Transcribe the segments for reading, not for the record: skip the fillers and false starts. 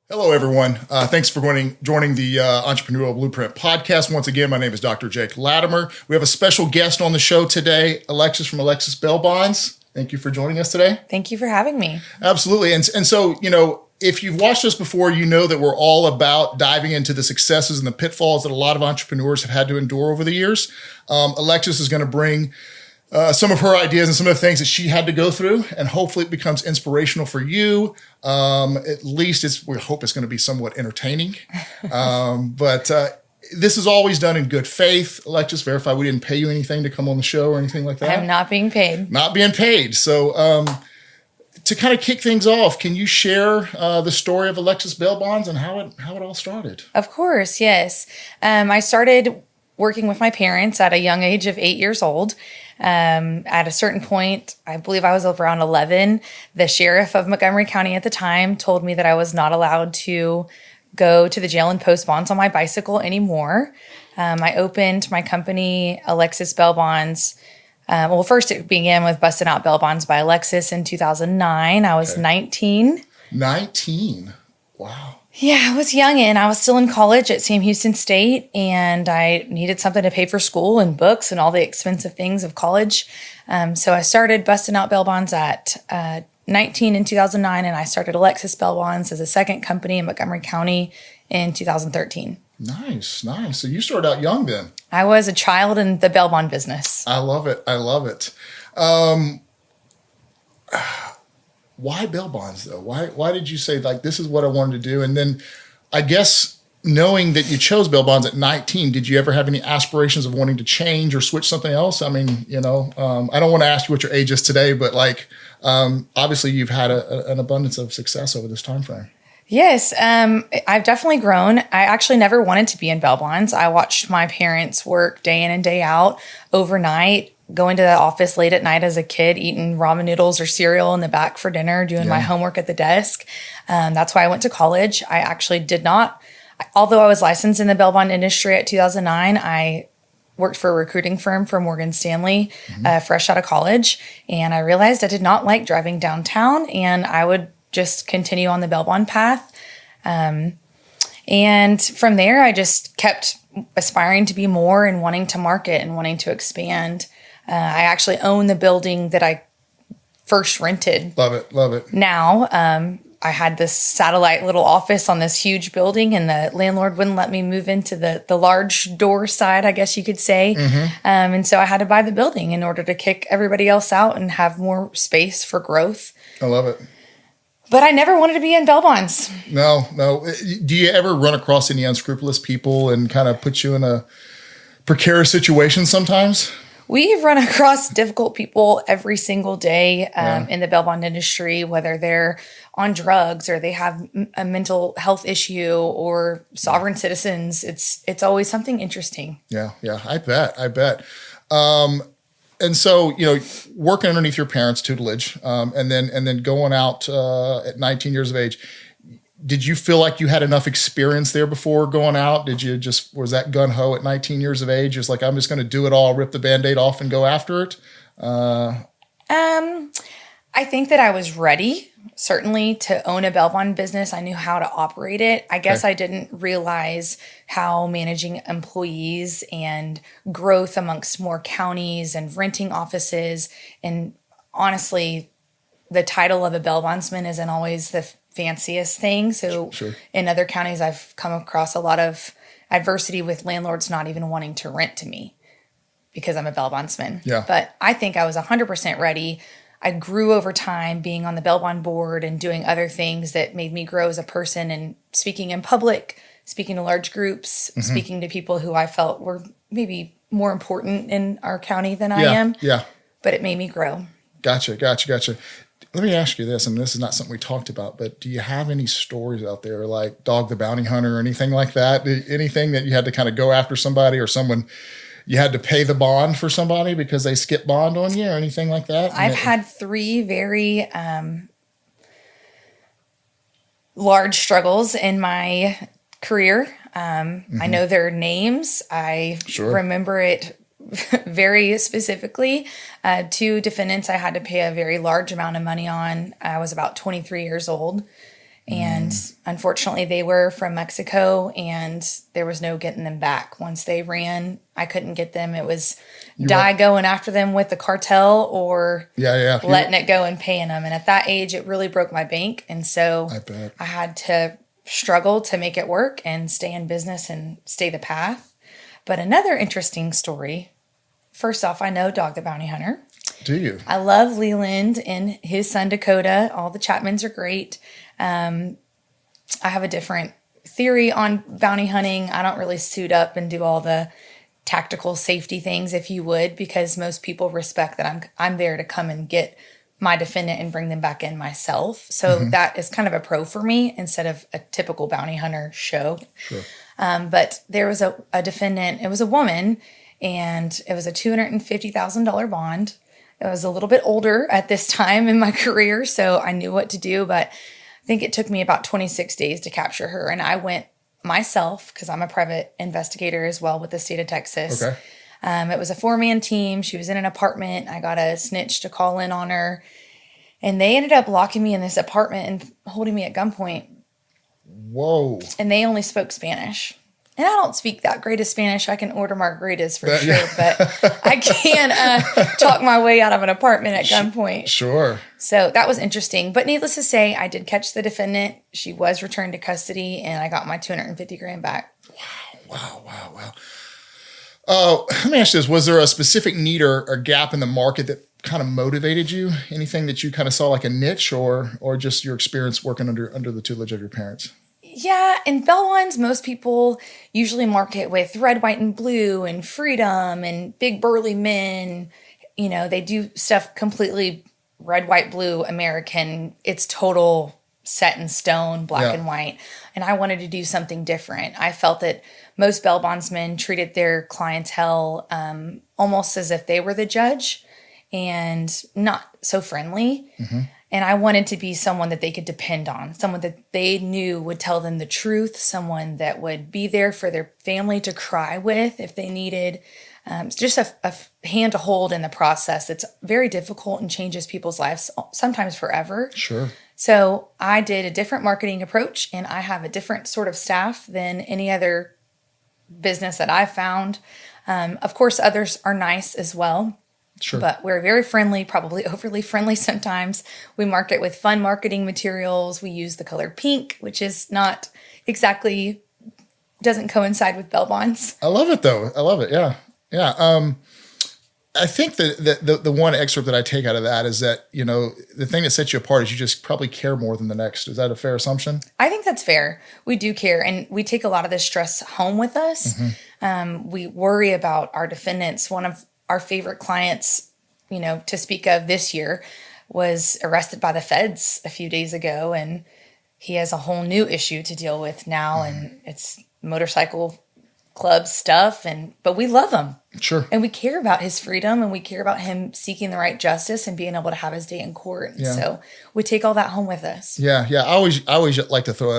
Hello, everyone. Thanks for joining the Entrepreneurial Blueprint Podcast. Once again, my name is Dr. Jake Latimer. We have a special guest on the show today, Alexis from Alexis Bail Bonds. Thank you for joining us today. Thank you for having me. Absolutely. And so, if you've watched us before, you know that we're all about diving into the successes and the pitfalls that a lot of entrepreneurs have had to endure over the years. Alexis is going to bring some of her ideas and some of the things that she had to go through, and hopefully it becomes inspirational for you. At least we hope it's going to be somewhat entertaining. But this is always done in good faith. Alexis, verify we didn't pay you anything to come on the show or anything like that? I'm not being paid. Not being paid. So to kind of kick things off, can you share the story of Alexis Bail Bonds and how it all started? Of course, yes. I started working with my parents at a young age of 8 years old. At a certain point, I believe I was around 11, the sheriff of Montgomery County at the time told me that I was not allowed to go to the jail and post bonds on my bicycle anymore. I opened my company, Alexis Bail Bonds. First it began with Busting Out Bail Bonds by Alexis in 2009. I was 19. 19? Wow. Yeah, I was young and I was still in college at Sam Houston State, and I needed something to pay for school and books and all the expensive things of college. So I started Busting Out Bail Bonds at 19 in 2009, and I started Alexis Bail Bonds as a second company in Montgomery County in 2013. Nice. So you started out young then. I was a child in the bail bond business. I love it. Why bail bonds though? Why did you say like this is what I wanted to do? And then I guess knowing that you chose bail bonds at 19, did you ever have any aspirations of wanting to change or switch something else? I mean, I don't want to ask you what your age is today, but obviously you've had an abundance of success over this time frame. Yes, I've definitely grown. I actually never wanted to be in bail bonds. I watched my parents work day in and day out overnight, going to the office late at night as a kid, eating ramen noodles or cereal in the back for dinner, doing my homework at the desk. That's why I went to college. I actually did not, although I was licensed in the bail bond industry at 2009, I worked for a recruiting firm for Morgan Stanley, fresh out of college. And I realized I did not like driving downtown, and I would just continue on the bail bond path. And from there, I just kept aspiring to be more and wanting to market and wanting to expand. I actually own the building that I first rented. Love it. Now, I had this satellite little office on this huge building, and the landlord wouldn't let me move into the large door side, I guess you could say. And so I had to buy the building in order to kick everybody else out and have more space for growth. I love it. But I never wanted to be in bail bonds. No. Do you ever run across any unscrupulous people and kind of put you in a precarious situation sometimes? We run across difficult people every single day in the bail bond industry, whether they're on drugs or they have a mental health issue or sovereign citizens. It's always something interesting. Yeah, I bet. And so, working underneath your parents' tutelage, and then going out at 19 years of age, did you feel like you had enough experience there before going out? Was that gun-ho at 19 years of age? Just like, I'm just going to do it all, rip the Band-Aid off and go after it? I think that I was ready, certainly, to own a bail bond business. I knew how to operate it. I guess I didn't realize how managing employees and growth amongst more counties and renting offices. And honestly, the title of a bail bondsman isn't always the fanciest thing. So in other counties, I've come across a lot of adversity with landlords not even wanting to rent to me because I'm a bail bondsman. Yeah. But I think I was 100% ready. I grew over time being on the bail bond board and doing other things that made me grow as a person and speaking in public, speaking to large groups, speaking to people who I felt were maybe more important in our county than I am. Yeah. But it made me grow. Gotcha. Let me ask you this, and this is not something we talked about, but do you have any stories out there like Dog the Bounty Hunter or anything like that? Anything that you had to kind of go after somebody or someone you had to pay the bond for somebody because they skipped bond on you or anything like that? I've had 3 very large struggles in my career. I know their names. I remember it very specifically. 2 defendants I had to pay a very large amount of money on. I was about 23 years old. And unfortunately, they were from Mexico, and there was no getting them back. Once they ran, I couldn't get them. It was going after them with the cartel or letting it go and paying them. And at that age, it really broke my bank. And so I had to struggle to make it work and stay in business and stay the path. But another interesting story. First off, I know Dog the Bounty Hunter. Do you? I love Leland and his son Dakota. All the Chapmans are great. I have a different theory on bounty hunting. I don't really suit up and do all the tactical safety things, if you would, because most people respect that I'm there to come and get my defendant and bring them back in myself. So that is kind of a pro for me instead of a typical bounty hunter show. Sure. But there was a defendant. It was a woman, and it was a $250,000 bond. I was a little bit older at this time in my career, so I knew what to do, but I think it took me about 26 days to capture her. And I went myself because I'm a private investigator as well with the state of Texas. Okay. It was a 4-man team. She was in an apartment. I got a snitch to call in on her. And they ended up locking me in this apartment and holding me at gunpoint. Whoa. And they only spoke Spanish. And I don't speak that great of Spanish. I can order margaritas for sure, but I can't talk my way out of an apartment at gunpoint. Sure. So that was interesting. But needless to say, I did catch the defendant. She was returned to custody, and I got my $250,000 back. Wow. Let me ask you this. Was there a specific need or gap in the market that kind of motivated you? Anything that you kind of saw like a niche or just your experience working under the tutelage of your parents? Yeah, in Bellwines, most people usually market with red, white, and blue and freedom and big burly men. You know, they do stuff completely red, white, blue, American. It's total set in stone, black and white. And I wanted to do something different. I felt that most bail bondsmen treated their clientele almost as if they were the judge and not so friendly. And I wanted to be someone that they could depend on, someone that they knew would tell them the truth, someone that would be there for their family to cry with if they needed. Just a hand to hold in the process. It's very difficult and changes people's lives, sometimes forever. Sure. So I did a different marketing approach, and I have a different sort of staff than any other business that I've found. Of course, others are nice as well. Sure. But we're very friendly, probably overly friendly sometimes. We market with fun marketing materials. We use the color pink, which is not exactly, doesn't coincide with bail bonds. I love it though. I love it. Yeah. I think that the one excerpt that I take out of that is that, you know, the thing that sets you apart is you just probably care more than the next. Is that a fair assumption? I think that's fair. We do care, and we take a lot of this stress home with us. We worry about our defendants. One of our favorite clients, you know, to speak of this year was arrested by the feds a few days ago, and he has a whole new issue to deal with now, and it's motorcycle club stuff, but we love him. Sure. And we care about his freedom, and we care about him seeking the right justice and being able to have his day in court. Yeah. So we take all that home with us. Yeah. I always like to throw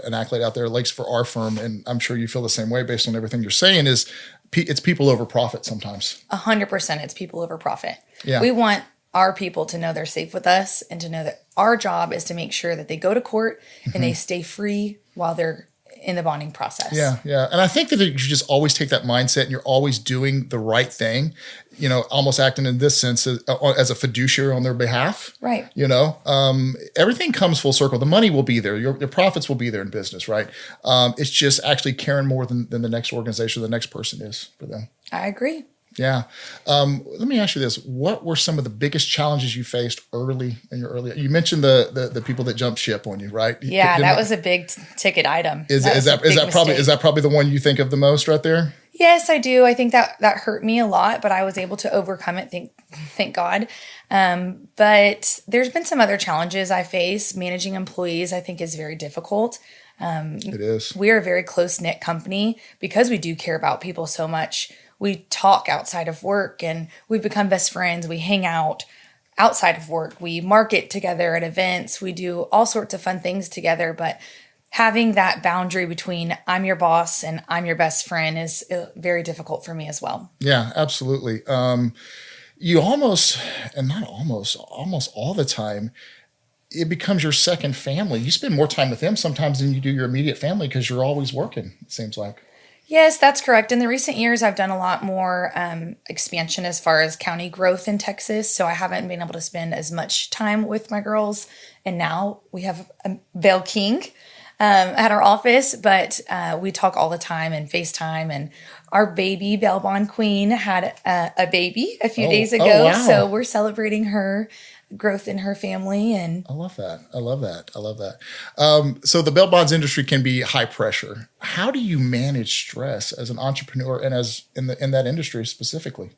an accolade out there, like for our firm, and I'm sure you feel the same way based on everything you're saying, is it's people over profit sometimes. 100% it's people over profit. Yeah. We want our people to know they're safe with us and to know that our job is to make sure that they go to court and they stay free while they're in the bonding process. Yeah. And I think that you just always take that mindset and you're always doing the right thing, you know, almost acting in this sense as a fiduciary on their behalf. Right. You know, everything comes full circle. The money will be there. Your profits will be there in business, right? It's just actually caring more than the next organization, the next person is for them. I agree. Yeah. Let me ask you this. What were some of the biggest challenges you faced early? You mentioned the people that jumped ship on you, right? Yeah, that was a big ticket item. Is that probably the one you think of the most right there? Yes, I do. I think that hurt me a lot, but I was able to overcome it. Thank God. But there's been some other challenges I face. Managing employees, I think, is very difficult. It is. We are a very close-knit company because we do care about people so much. We talk outside of work and we've become best friends. We hang out outside of work. We market together at events. We do all sorts of fun things together. But having that boundary between I'm your boss and I'm your best friend is very difficult for me as well. Yeah, absolutely. You almost all the time, it becomes your second family. You spend more time with them sometimes than you do your immediate family because you're always working, it seems like. Yes, that's correct. In the recent years, I've done a lot more expansion as far as county growth in Texas. So I haven't been able to spend as much time with my girls. And now we have a Belle King at our office, but we talk all the time and FaceTime. And our baby Belle Bond Queen had a baby a few days ago. Oh, wow. So we're celebrating her growth in her family. And I love that. I love that. So the bail bonds industry can be high pressure. How do you manage stress as an entrepreneur and as in that industry specifically?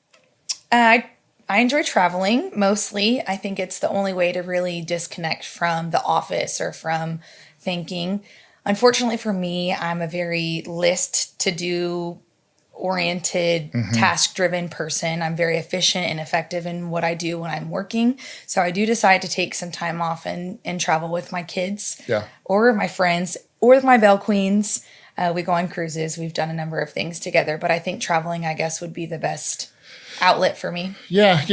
I enjoy traveling mostly. I think it's the only way to really disconnect from the office or from thinking. Unfortunately for me, I'm a very list to do oriented, task-driven person. I'm very efficient and effective in what I do when I'm working. So I do decide to take some time off and travel with my kids or my friends or with my Belle Queens. We go on cruises. We've done a number of things together, but I think traveling, I guess, would be the best outlet for me. Yeah.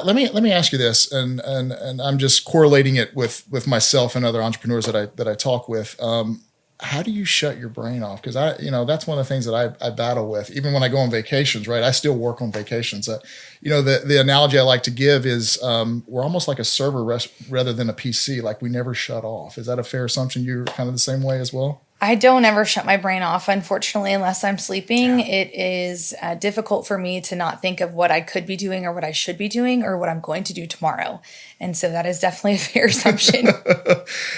Let me ask you this, and I'm just correlating it with myself and other entrepreneurs that I talk with. How do you shut your brain off? Because that's one of the things that I battle with. Even when I go on vacations, right? I still work on vacations. The analogy I like to give is we're almost like a server rather than a PC. Like we never shut off. Is that a fair assumption? You're kind of the same way as well? I don't ever shut my brain off, unfortunately, unless I'm sleeping. It is difficult for me to not think of what I could be doing or what I should be doing or what I'm going to do tomorrow. And so that is definitely a fair assumption.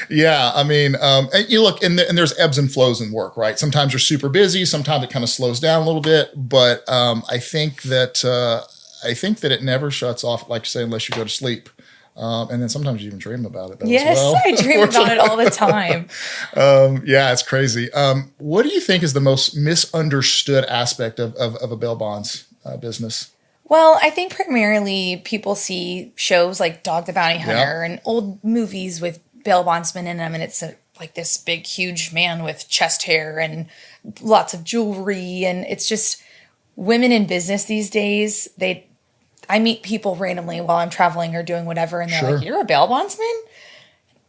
Yeah. I mean, and you look, and there's ebbs and flows in work, right? Sometimes you're super busy. Sometimes it kind of slows down a little bit. But I think that it never shuts off, like you say, unless you go to sleep. And then sometimes you even dream about it. Yes, as well. I dream about it all the time. Yeah, it's crazy. What do you think is the most misunderstood aspect of a bail bonds business? Well, I think primarily people see shows like Dog the Bounty Hunter and old movies with bail bondsmen in them, and it's like this big, huge man with chest hair and lots of jewelry, and it's just women in business these days. I meet people randomly while I'm traveling or doing whatever, and they're like, "You're a bail bondsman?"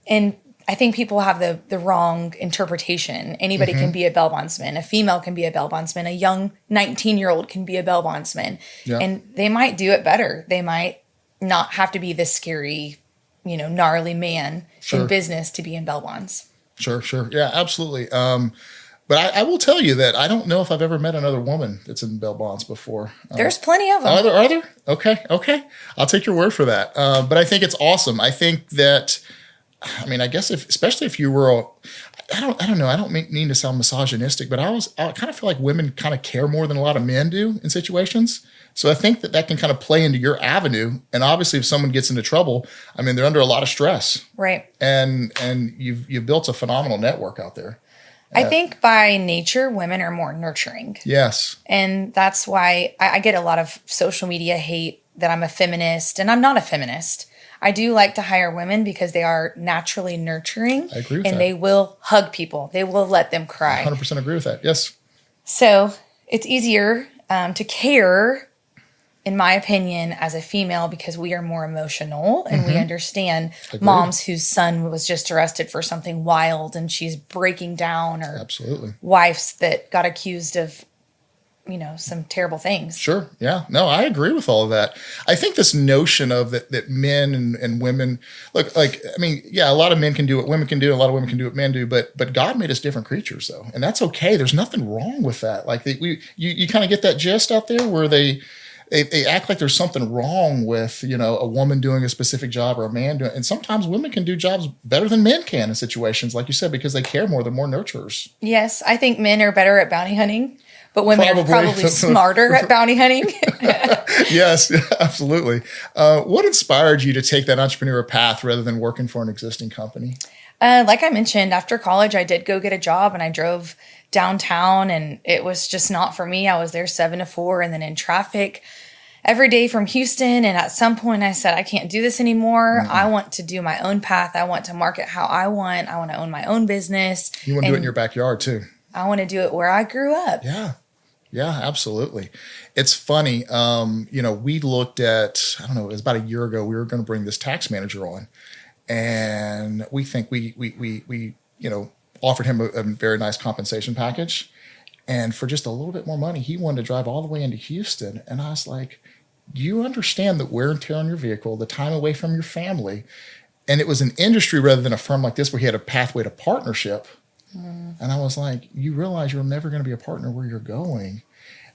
And I think people have the wrong interpretation. Anybody can be a bail bondsman. A female can be a bail bondsman. A young 19-year-old can be a bail bondsman. Yeah. And they might do it better. They might not have to be this scary, gnarly man in business to be in bail bonds. Sure. Yeah, absolutely. But I will tell you that I don't know if I've ever met another woman that's in bail bonds before. There's plenty of them. Are there? Okay. I'll take your word for that. But I think it's awesome. I think that, I guess especially if you were, I don't know. I don't mean to sound misogynistic, but I kind of feel like women kind of care more than a lot of men do in situations. So I think that can kind of play into your avenue. And obviously if someone gets into trouble, they're under a lot of stress. Right. And you've built a phenomenal network out there. I think by nature, women are more nurturing. Yes. And that's why I get a lot of social media hate that I'm a feminist, and I'm not a feminist. I do like to hire women because they are naturally nurturing. I agree with that. And they will hug people. They will let them cry. 100% agree with that. Yes. So it's easier to care, in my opinion, as a female because we are more emotional and we understand moms whose son was just arrested for something wild and she's breaking down, or wives that got accused of, some terrible things. Sure. Yeah. No, I agree with all of that. I think this notion of that men and women, look, a lot of men can do what women can do, and a lot of women can do what men do, but God made us different creatures though. And that's okay. There's nothing wrong with that. Like you kind of get that gist out there where they act like there's something wrong with, a woman doing a specific job or a man doing, and sometimes women can do jobs better than men can in situations, like you said, because they care more, they're more nurturers. Yes, I think men are better at bounty hunting, but women are probably smarter at bounty hunting. Yes, absolutely. What inspired you to take that entrepreneurial path rather than working for an existing company? Like I mentioned, after college, I did go get a job and I drove downtown, and it was just not for me. I was there 7 to 4 and then in traffic every day from Houston. And at some point I said, I can't do this anymore. I want to do my own path. I want to market how I want. I want to own my own business. You want to do it in your backyard too. I want to do it where I grew up. Yeah, absolutely. It's funny. We looked at, I don't know, it was about a year ago, we were going to bring this tax manager on. And we think we offered him a very nice compensation package. And for just a little bit more money, he wanted to drive all the way into Houston. And I was like, do you understand the wear and tear on your vehicle, the time away from your family? And it was an industry rather than a firm like this where he had a pathway to partnership. And I was like, you realize you're never going to be a partner where you're going.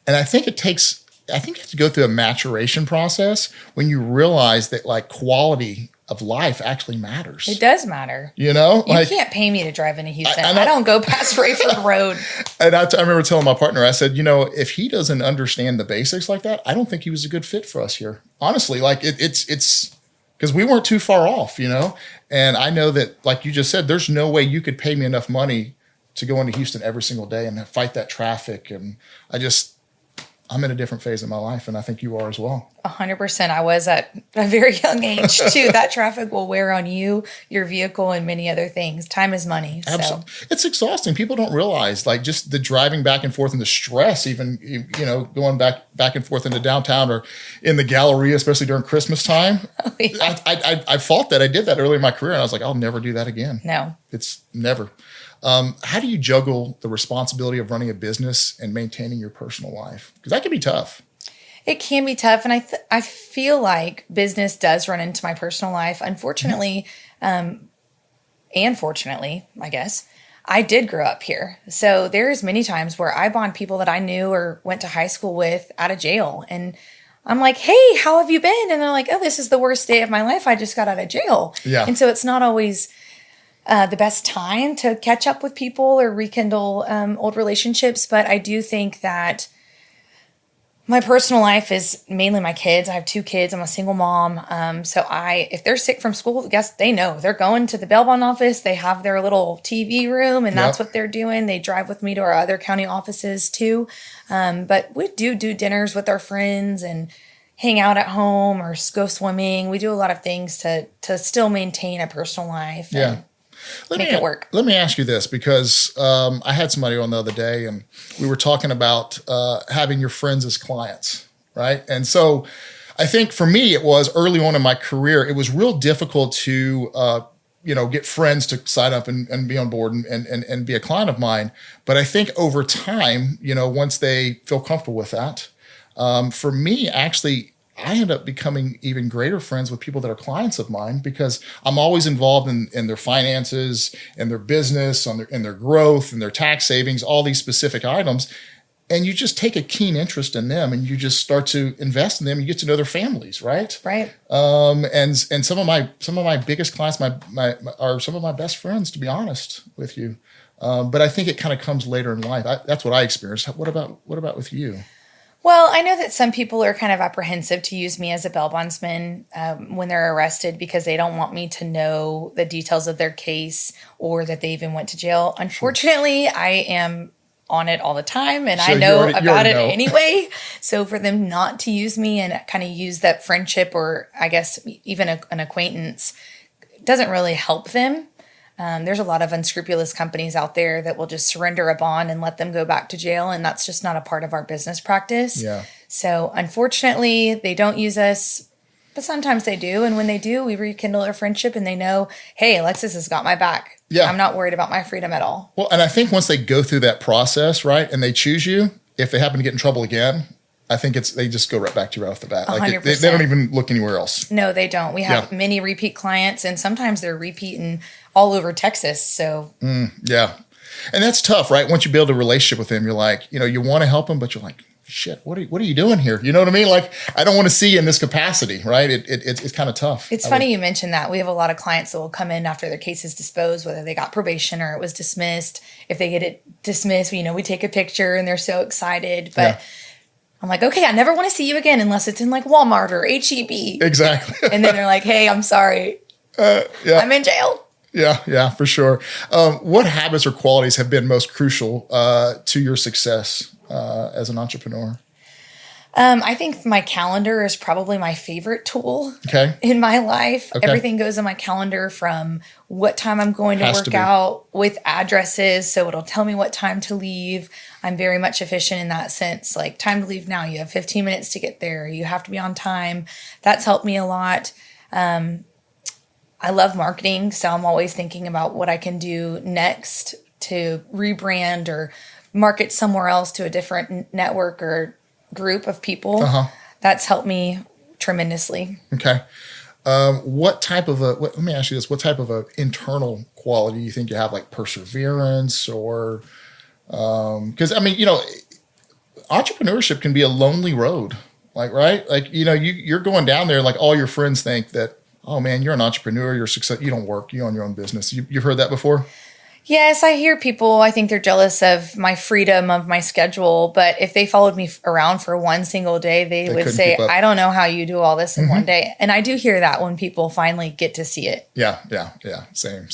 And I think you have to go through a maturation process when you realize that like quality of life actually matters. It does matter. You know? You can't pay me to drive into Houston. I don't go past Rayford Road. And I remember telling my partner, I said, if he doesn't understand the basics like that, I don't think he was a good fit for us here. Honestly, like it's because we weren't too far off, And I know that, like you just said, there's no way you could pay me enough money to go into Houston every single day and fight that traffic. And I'm in a different phase of my life, and I think you are as well. 100%. I was at a very young age, too. That traffic will wear on you, your vehicle, and many other things. Time is money. Absolutely. It's exhausting. People don't realize, like, just the driving back and forth and the stress, even, going back and forth into downtown or in the Galleria, especially during Christmas time. Oh, yeah. I fought that. I did that early in my career, and I was like, I'll never do that again. No. It's never. How do you juggle the responsibility of running a business and maintaining your personal life? Because that can be tough. It can be tough. And I feel like business does run into my personal life. Unfortunately, and fortunately, I guess, I did grow up here. So there's many times where I bond people that I knew or went to high school with out of jail. And I'm like, hey, how have you been? And they're like, oh, this is the worst day of my life. I just got out of jail. Yeah. And so it's not always the best time to catch up with people or rekindle old relationships. But I do think that my personal life is mainly my kids. I have 2 kids. I'm a single mom. So if they're sick from school, guess they know. They're going to the bail bond office. They have their little TV room, and that's what they're doing. They drive with me to our other county offices too. But we do dinners with our friends and hang out at home or go swimming. We do a lot of things to still maintain a personal life. Yeah. Make it work. Let me ask you this, because I had somebody on the other day, and we were talking about having your friends as clients, right? And so I think for me, it was early on in my career, it was real difficult to get friends to sign up and be on board and be a client of mine. But I think over time, once they feel comfortable with that, for me, actually, I end up becoming even greater friends with people that are clients of mine, because I'm always involved in their finances and their business, in their growth and their tax savings, all these specific items. And you just take a keen interest in them, and you just start to invest in them. You get to know their families, right? Right. And some of my biggest clients are some of my best friends, to be honest with you. But I think it kind of comes later in life. That's what I experienced. What about with you? Well, I know that some people are kind of apprehensive to use me as a bail bondsman when they're arrested, because they don't want me to know the details of their case or that they even went to jail. Unfortunately, I am on it all the time, and so I know about it anyway. So for them not to use me and kind of use that friendship, or I guess even an acquaintance, doesn't really help them. There's a lot of unscrupulous companies out there that will just surrender a bond and let them go back to jail. And that's just not a part of our business practice. Yeah. So unfortunately, they don't use us, but sometimes they do. And when they do, we rekindle our friendship, and they know, hey, Alexis has got my back. Yeah. I'm not worried about my freedom at all. Well, and I think once they go through that process, right, and they choose you, if they happen to get in trouble again, I think they just go right back to you right off the bat. Like they don't even look anywhere else. No, they don't. We have many repeat clients, and sometimes they're repeating all over Texas. So yeah, and that's tough, right? Once you build a relationship with them, you're like, you want to help them, but you're like, shit, what are you doing here? You know what I mean? Like, I don't want to see you in this capacity, right? It's kind of tough. It's funny you mentioned that. We have a lot of clients that will come in after their case is disposed, whether they got probation or it was dismissed. If they get it dismissed, we take a picture, and they're so excited, but. Yeah. I'm like, okay, I never want to see you again unless it's in like Walmart or HEB. Exactly. And then they're like, hey, I'm sorry. I'm in jail. Yeah, for sure. What habits or qualities have been most crucial to your success as an entrepreneur? I think my calendar is probably my favorite tool in my life. Okay. Everything goes in my calendar, from what time I'm going to work out, with addresses. So it'll tell me what time to leave. I'm very much efficient in that sense. Like, time to leave now. You have 15 minutes to get there. You have to be on time. That's helped me a lot. I love marketing, so I'm always thinking about what I can do next to rebrand or market somewhere else to a different network or group of people. That's helped me tremendously. Okay. Let me ask you this, what type of a internal quality you think you have, like perseverance or, because entrepreneurship can be a lonely road, right? Like, you're going down there, like all your friends think that, oh man, you're an entrepreneur, you're success, you don't work, you own your own business. You've heard that before? Yes, I hear people, I think they're jealous of my freedom of my schedule, but if they followed me around for one single day, they would say, I don't know how you do all this in one day. And I do hear that when people finally get to see it. Yeah. Same.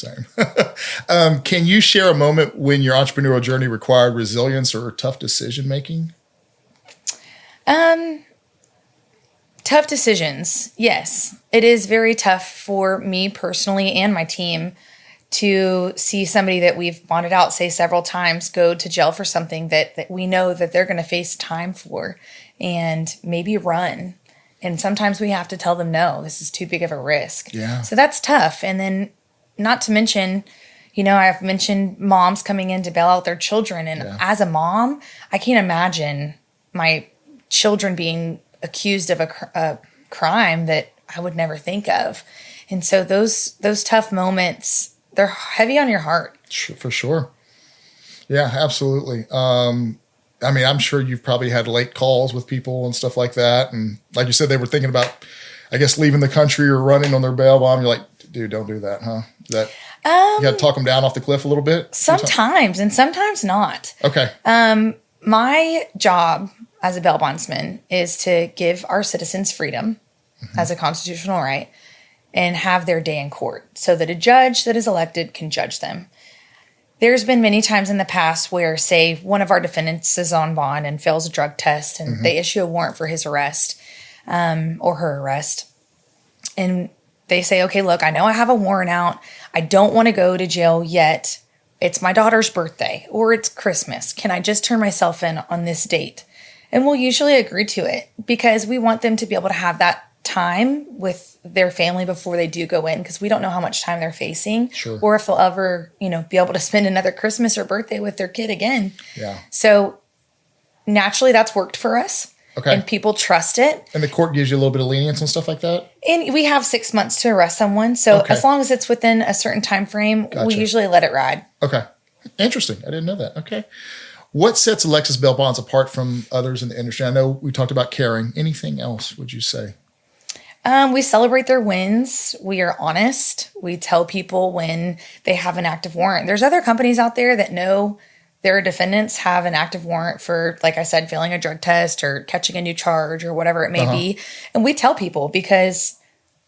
Can you share a moment when your entrepreneurial journey required resilience or tough decision making? Tough decisions. Yes, it is very tough for me personally and my team to see somebody that we've bonded out, say several times, go to jail for something that we know that they're going to face time for and maybe run. And sometimes we have to tell them, no, this is too big of a risk. Yeah. So that's tough. And then not to mention, I've mentioned moms coming in to bail out their children. And as a mom, I can't imagine my children being accused of a crime that I would never think of. And so those tough moments, they're heavy on your heart. For sure. Yeah, absolutely. I'm sure you've probably had late calls with people and stuff like that. And like you said, they were thinking about, I guess, leaving the country or running on their bail bond. You're like, dude, don't do that, huh? You got to talk them down off the cliff a little bit? Sometimes, and sometimes not. Okay. My job as a bail bondsman is to give our citizens freedom as a constitutional right and have their day in court so that a judge that is elected can judge them. There's been many times in the past where, say, one of our defendants is on bond and fails a drug test and they issue a warrant for his arrest or her arrest. And they say, okay, look, I know I have a warrant out. I don't want to go to jail yet. It's my daughter's birthday or it's Christmas. Can I just turn myself in on this date? And we'll usually agree to it because we want them to be able to have that time with their family before they do go in, because we don't know how much time they're facing or if they'll ever, be able to spend another Christmas or birthday with their kid again. Yeah. So naturally that's worked for us. Okay. And people trust it. And the court gives you a little bit of lenience and stuff like that? And we have 6 months to arrest someone. So as long as it's within a certain time frame, we usually let it ride. Okay. Interesting. I didn't know that. Okay. What sets Alexis Bail Bonds apart from others in the industry? I know we talked about caring. Anything else, would you say? We celebrate their wins. We are honest. We tell people when they have an active warrant. There's other companies out there that know their defendants have an active warrant for, like I said, failing a drug test or catching a new charge or whatever it may be. And we tell people because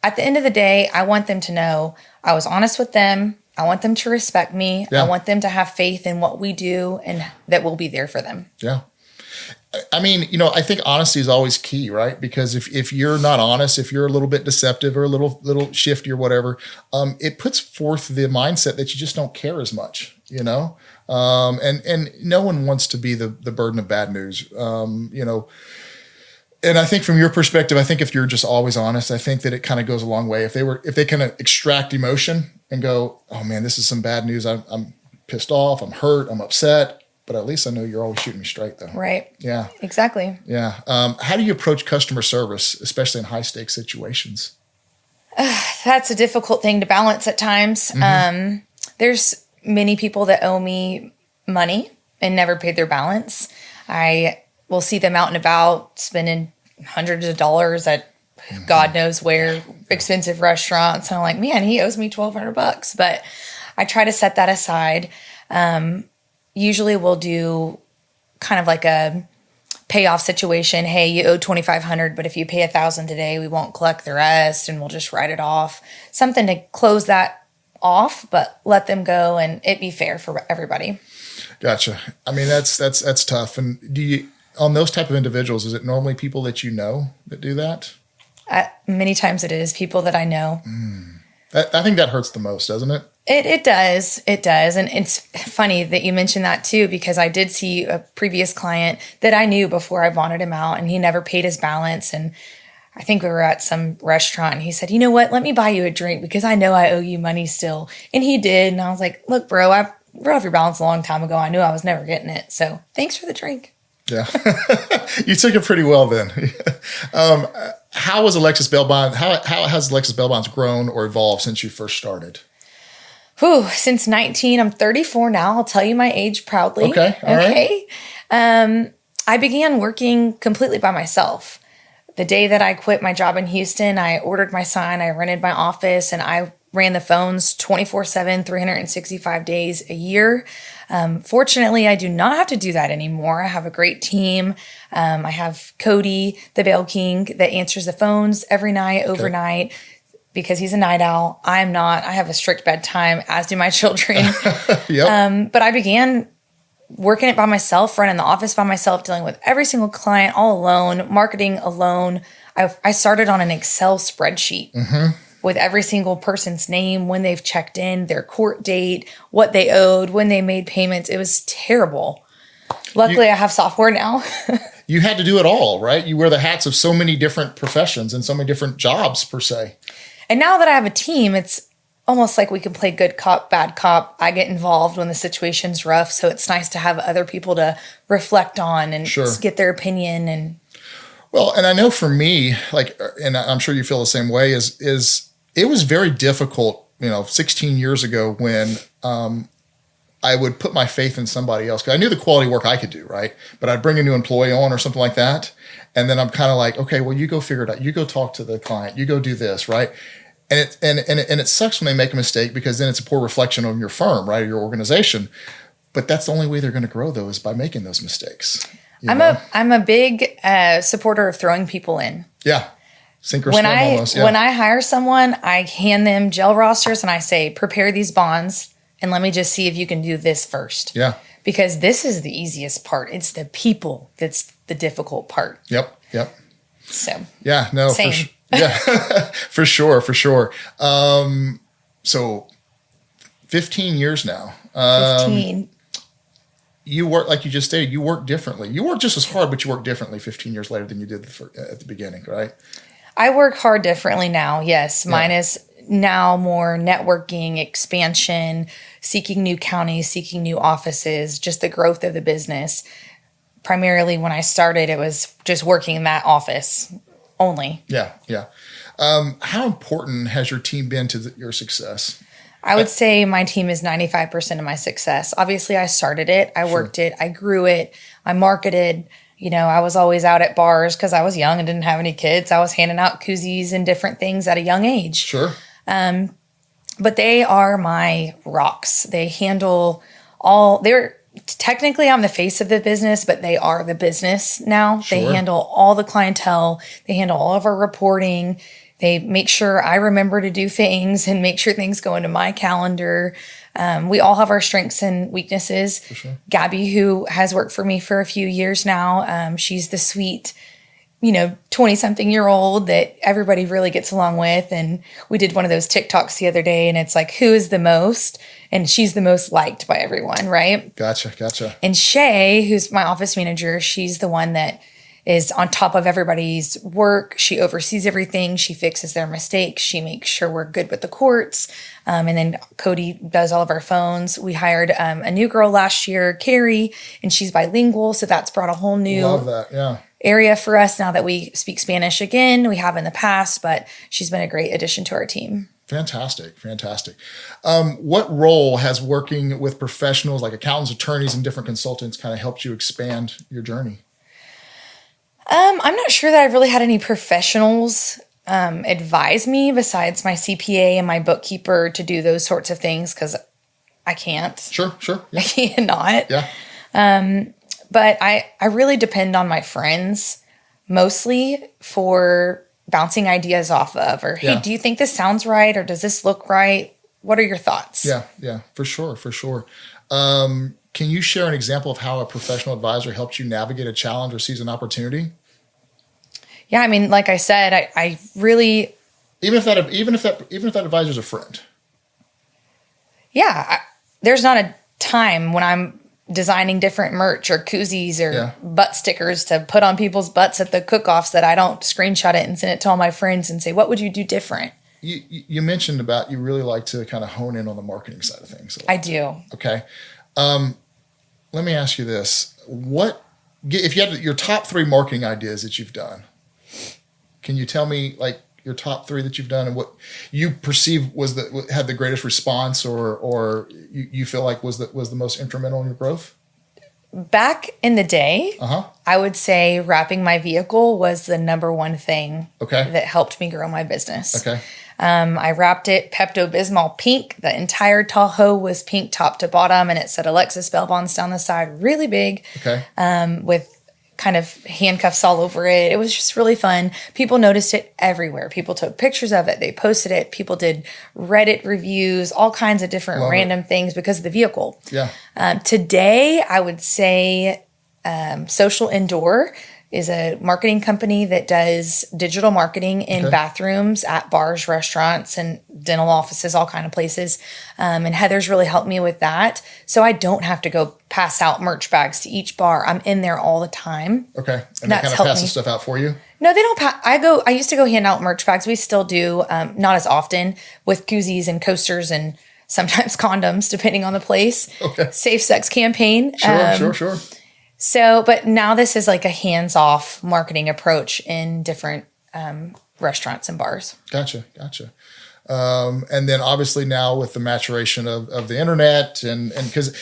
at the end of the day, I want them to know I was honest with them. I want them to respect me. I want them to have faith in what we do and that we'll be there for them. Yeah. I think honesty is always key, right? Because if you're not honest, if you're a little bit deceptive or a little shifty or whatever, it puts forth the mindset that you just don't care as much, and no one wants to be the burden of bad news, And I think from your perspective, I think if you're just always honest, I think that it kind of goes a long way. If they kind of extract emotion and go, oh man, this is some bad news. I'm pissed off. I'm hurt. I'm upset. But at least I know you're always shooting me straight, though. Right. Yeah. Exactly. Yeah. How do you approach customer service, especially in high-stakes situations? That's a difficult thing to balance at times. There's many people that owe me money and never paid their balance. I will see them out and about spending hundreds of dollars at God knows where, expensive restaurants. And I'm like, man, he owes me $1,200. But I try to set that aside. Usually we'll do kind of like a payoff situation. Hey, you owe $2,500, but if you pay $1,000 today, we won't collect the rest and we'll just write it off. Something to close that off, but let them go and it be fair for everybody. Gotcha. That's tough. And on those type of individuals, is it normally people that you know that do that? Many times it is people that I know. I think that hurts the most, doesn't it? It does. It does. And it's funny that you mentioned that too, because I did see a previous client that I knew before I bonded him out and he never paid his balance. And I think we were at some restaurant and he said, you know what, let me buy you a drink because I know I owe you money still. And he did. And I was like, look, bro, I wrote off your balance a long time ago. I knew I was never getting it. So thanks for the drink. Yeah. You took it pretty well then. How was Alexis Bail Bonds? How has Alexis Bail Bonds grown or evolved since you first started? Since 19, I'm 34 now. I'll tell you my age proudly. Okay. All right. I began working completely by myself. The day that I quit my job in Houston, I ordered my sign, I rented my office, and I ran the phones 24/7, 365 days a year. Fortunately, I do not have to do that anymore. I have a great team. I have Cody, the Bail King, that answers the phones every night, overnight, because he's a night owl. I'm not. I have a strict bedtime, as do my children. Yep. But I began working it by myself, running the office by myself, dealing with every single client all alone, marketing alone. I started on an Excel spreadsheet with every single person's name, when they've checked in, their court date, what they owed, when they made payments. It was terrible. Luckily, I have software now. You had to do it all, right? You wear the hats of so many different professions and so many different jobs, per se. And now that I have a team, it's almost like we can play good cop, bad cop. I get involved when the situation's rough. So it's nice to have other people to reflect on and get their opinion. And well, and I know for me, like, and I'm sure you feel the same way, is it was very difficult, 16 years ago when I would put my faith in somebody else. Because I knew the quality work I could do, right? But I'd bring a new employee on or something like that. And then I'm kind of like, okay, well, you go figure it out. You go talk to the client. You go do this, right? And it sucks when they make a mistake, because then it's a poor reflection on your firm, right, or your organization. But that's the only way they're going to grow, though, is by making those mistakes. I'm a big supporter of throwing people in. Yeah, sink or swim almost. Yeah. When I hire someone, I hand them jail rosters and I say, prepare these bonds, and let me just see if you can do this first. Yeah, because this is the easiest part. It's the people that's the difficult part. Yep. So yeah, no, same. Yeah, for sure. So 15 years now. 15. You work, like you just stated, you work differently. You work just as hard, but you work differently 15 years later than you did at the beginning, right? I work hard differently now, yes. Mine is now more networking, expansion, seeking new counties, seeking new offices, just the growth of the business. Primarily when I started, it was just working in that office only. Yeah. How important has your team been to your success? I would say my team is 95% of my success. Obviously, I started it. I worked it. I grew it. I marketed. I was always out at bars because I was young and didn't have any kids. I was handing out koozies and different things at a young age. Sure. But they are my rocks. They handle technically I'm the face of the business, but they are the business now. Sure. They handle all the clientele. They handle all of our reporting. They make sure I remember to do things and make sure things go into my calendar. We all have our strengths and weaknesses. For sure. Gabby, who has worked for me for a few years now, she's the sweet, 20-something-year-old that everybody really gets along with. And we did one of those TikToks the other day, and it's like, who is the most? And she's the most liked by everyone, right? Gotcha. And Shay, who's my office manager, she's the one that is on top of everybody's work. She oversees everything. She fixes their mistakes. She makes sure we're good with the courts. And then Cody does all of our phones. We hired a new girl last year, Carrie, and she's bilingual. So that's brought a whole new area for us now that we speak Spanish again. We have in the past, but she's been a great addition to our team. Fantastic. What role has working with professionals like accountants, attorneys, and different consultants kind of helped you expand your journey? I'm not sure that I've really had any professionals advise me besides my CPA and my bookkeeper to do those sorts of things, because I can't. Sure. Yeah. I cannot. Yeah. But I really depend on my friends mostly for bouncing ideas off of, or, hey, do you think this sounds right? Or does this look right? What are your thoughts? Yeah, for sure. Can you share an example of how a professional advisor helped you navigate a challenge or seize an opportunity? Yeah, I mean, like I said, I really, even if that advisor is a friend. Yeah, there's not a time when I'm designing different merch or koozies or butt stickers to put on people's butts at the cook-offs that I don't screenshot it and send it to all my friends and say, what would you do different? You mentioned about you really like to kind of hone in on the marketing side of things. I do. Okay. Let me ask you this. If you had your top 3 marketing ideas that you've done, can you tell me like your top 3 that you've done and what you perceive had the greatest response or you feel like was the most instrumental in your growth? Back in the day, I would say wrapping my vehicle was the number one thing that helped me grow my business. Okay. I wrapped it Pepto-Bismol pink. The entire Tahoe was pink top to bottom, and it said Alexis Bail Bonds down the side, really big, with kind of handcuffs all over it. It was just really fun. People noticed it everywhere. People took pictures of it. They posted it. People did Reddit reviews, all kinds of different random things because of the vehicle. Yeah. Today, I would say Social Indoor is a marketing company that does digital marketing in bathrooms at bars, restaurants, and dental offices, all kind of places. And Heather's really helped me with that. So I don't have to go pass out merch bags to each bar. I'm in there all the time. Okay. And they kind of pass the stuff out for you? No, they don't pass. I used to go hand out merch bags. We still do, not as often, with koozies and coasters and sometimes condoms, depending on the place. Okay. Safe sex campaign. Sure. So, but now this is like a hands-off marketing approach in different restaurants and bars. Gotcha. And then obviously now with the maturation of the internet and because,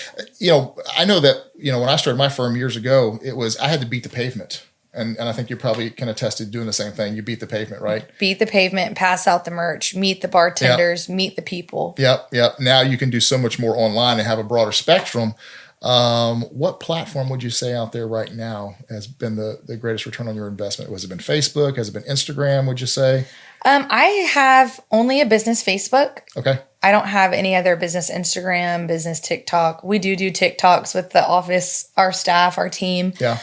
I know that, when I started my firm years ago, I had to beat the pavement. And I think you probably can attest to doing the same thing. You beat the pavement, right? Beat the pavement, pass out the merch, meet the bartenders, meet the people. Yep. Now you can do so much more online and have a broader spectrum. What platform would you say out there right now has been the greatest return on your investment? Has it been Facebook? Has it been Instagram, would you say? I have only a business Facebook. Okay. I don't have any other business Instagram, business TikTok. We do TikToks with the office, our staff, our team. Yeah.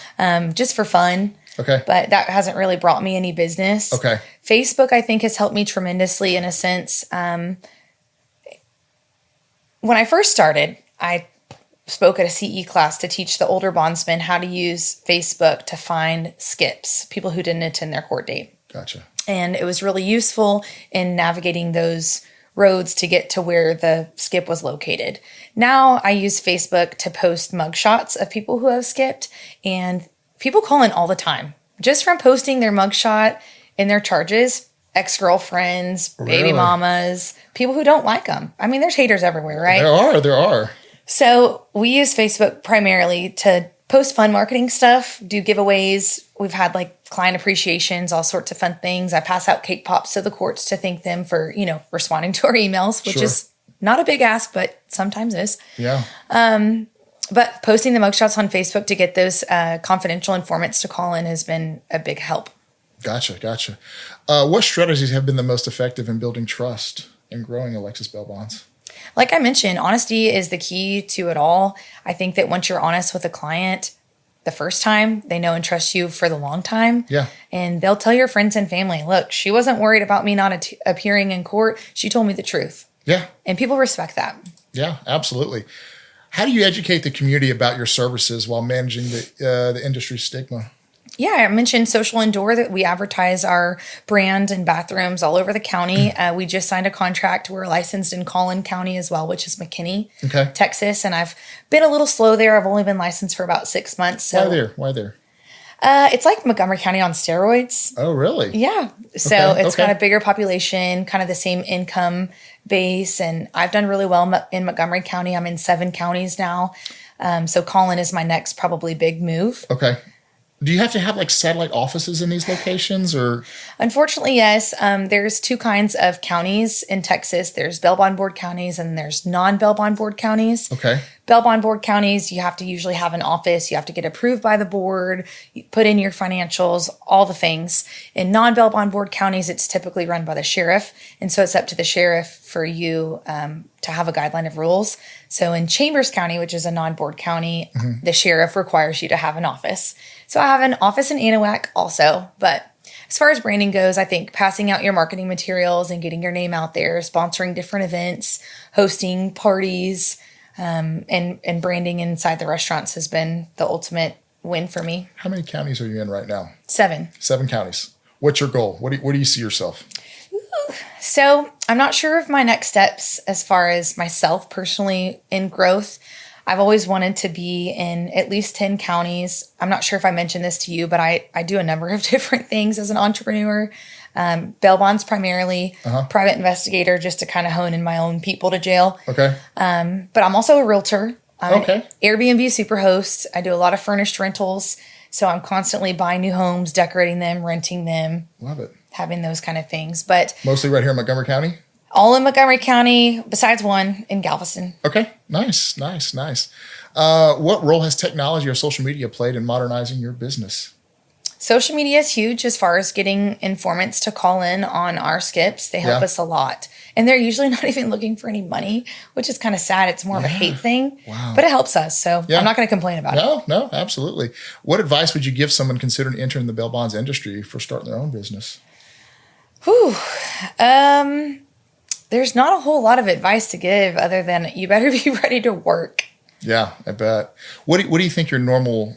Just for fun. Okay. But that hasn't really brought me any business. Okay. Facebook, I think, has helped me tremendously in a sense. When I first started, I spoke at a CE class to teach the older bondsmen how to use Facebook to find skips, people who didn't attend their court date. Gotcha. And it was really useful in navigating those roads to get to where the skip was located. Now I use Facebook to post mugshots of people who have skipped, and people call in all the time just from posting their mugshot and their charges. Ex-girlfriends, baby mamas, people who don't like them. I mean, there's haters everywhere, right? There are. So we use Facebook primarily to post fun marketing stuff, do giveaways. We've had like client appreciations, all sorts of fun things. I pass out cake pops to the courts to thank them for, responding to our emails, which is not a big ask, but sometimes is. Yeah. But posting the mugshots on Facebook to get those confidential informants to call in has been a big help. Gotcha. What strategies have been the most effective in building trust and growing Alexis Bail Bonds? Like I mentioned, honesty is the key to it all. I think that once you're honest with a client the first time, they know and trust you for the long time. Yeah. And they'll tell your friends and family, look, she wasn't worried about me not appearing in court. She told me the truth. Yeah. And people respect that. Yeah, absolutely. How do you educate the community about your services while managing the industry stigma? Yeah, I mentioned Social Indoor, that we advertise our brand in bathrooms all over the county. We just signed a contract. We're licensed in Collin County as well, which is McKinney, Texas. And I've been a little slow there. I've only been licensed for about 6 months. So. Why there? It's like Montgomery County on steroids. Oh, really? Yeah. So it's got a bigger population, kind of the same income base. And I've done really well in Montgomery County. I'm in 7 counties now. So Collin is my next probably big move. Okay. Do you have to have like satellite offices in these locations or? Unfortunately, yes. There's 2 kinds of counties in Texas. There's bail bond board counties and there's non-bail bond board counties. Okay. Bail bond board counties, you have to usually have an office. You have to get approved by the board, you put in your financials, all the things. In non-bail bond board counties, it's typically run by the sheriff. And so it's up to the sheriff for you to have a guideline of rules. So in Chambers County, which is a non-board county, the sheriff requires you to have an office. So I have an office in Anahuac also. But as far as branding goes, I think passing out your marketing materials and getting your name out there, sponsoring different events, hosting parties, And branding inside the restaurants has been the ultimate win for me. How many counties are you in right now? 7. 7 counties. What's your goal? Where do you see yourself? So I'm not sure of my next steps as far as myself personally in growth. I've always wanted to be in at least 10 counties. I'm not sure if I mentioned this to you, but I do a number of different things as an entrepreneur. Bail bonds primarily, private investigator just to kind of hone in my own people to jail. Okay. But I'm also a realtor. I'm Okay. an Airbnb superhost. I do a lot of furnished rentals. So I'm constantly buying new homes, decorating them, renting them. Love it. Having those kind of things. But Mostly right here in Montgomery County? all in Montgomery County, besides one in Galveston. Okay. Nice. What role has technology or social media played in modernizing your business? Social media is huge as far as getting informants to call in on our skips. They help us a lot. And they're usually not even looking for any money, which is kind of sad. It's more of a hate thing. Wow. But it helps us. So I'm not going to complain about it. No, absolutely. What advice would you give someone considering entering the bail bonds industry for starting their own business? Whew. There's not a whole lot of advice to give other than you better be ready to work. Yeah, I bet. What do you think your normal,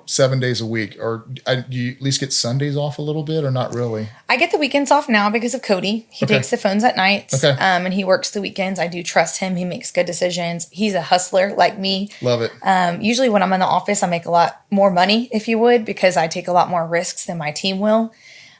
7 days a week, or do you at least get Sundays off a little bit, or not really? I get the weekends off now because of Cody. He takes the phones at night, and he works the weekends. I do trust him. He makes good decisions. He's a hustler like me. Love it. Usually when I'm in the office, I make a lot more money, if you would, because I take a lot more risks than my team will.